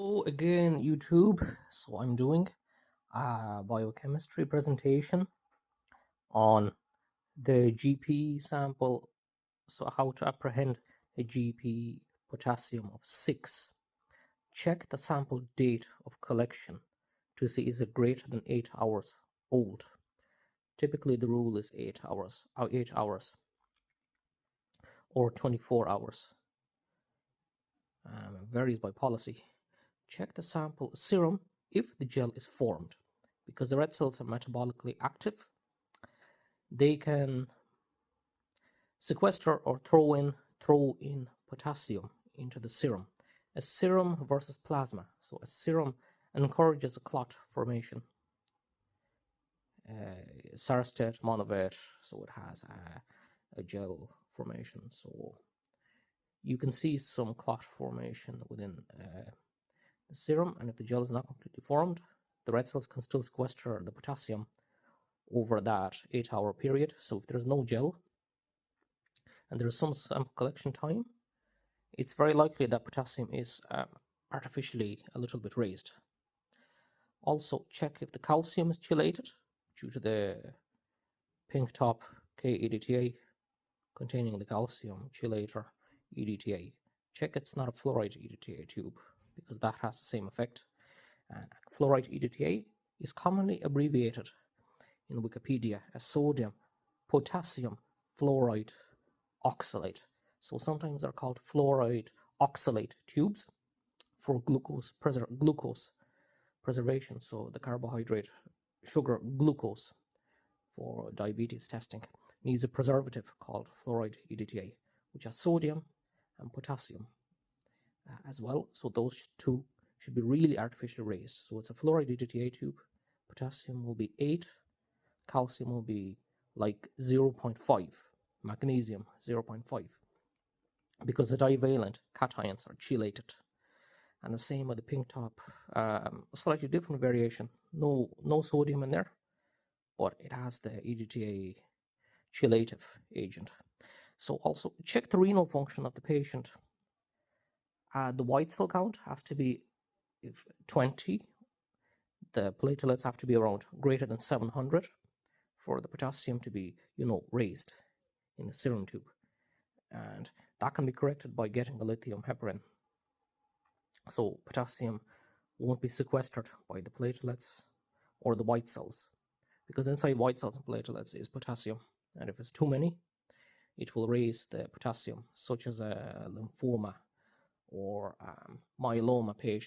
Hello again, YouTube. So I'm doing a biochemistry presentation on the GP sample. So how to apprehend a GP potassium of 6. Check the sample date of collection to see is it greater than 8 hours old. Typically the rule is 8 hours or 24 hours. Varies by policy. Check the sample serum if the gel is formed, because the red cells are metabolically active. They can sequester or throw in potassium into the serum. A serum versus plasma. So a serum encourages a clot formation. Sarstate monovet, so it has a gel formation. So you can see some clot formation within the serum, and if the gel is not completely formed, the red cells can still sequester the potassium over that 8-hour period. So if there's no gel and there is some sample collection time, it's very likely that potassium is artificially a little bit raised. Also check if the calcium is chelated due to the pink top K-EDTA containing the calcium chelator EDTA. Check it's not a fluoride EDTA tube, because that has the same effect. And fluoride EDTA is commonly abbreviated in Wikipedia as sodium potassium fluoride oxalate. So sometimes they're called fluoride oxalate tubes for glucose preservation. So the carbohydrate, sugar, glucose for diabetes testing needs a preservative called fluoride EDTA, which has sodium and potassium as well. So those two should be really artificially raised. So it's a fluoride EDTA tube. Potassium will be 8, calcium will be like 0.5, magnesium 0.5, because the divalent cations are chelated. And the same with the pink top, slightly different variation. No sodium in there, but it has the EDTA chelative agent. So also check the renal function of the patient. The white cell count has to be 20. The platelets have to be around greater than 700 for the potassium to be, raised in the serum tube. And that can be corrected by getting a lithium heparin. So potassium won't be sequestered by the platelets or the white cells, because inside white cells and platelets is potassium. And if it's too many, it will raise the potassium, such as a lymphoma or myeloma patient.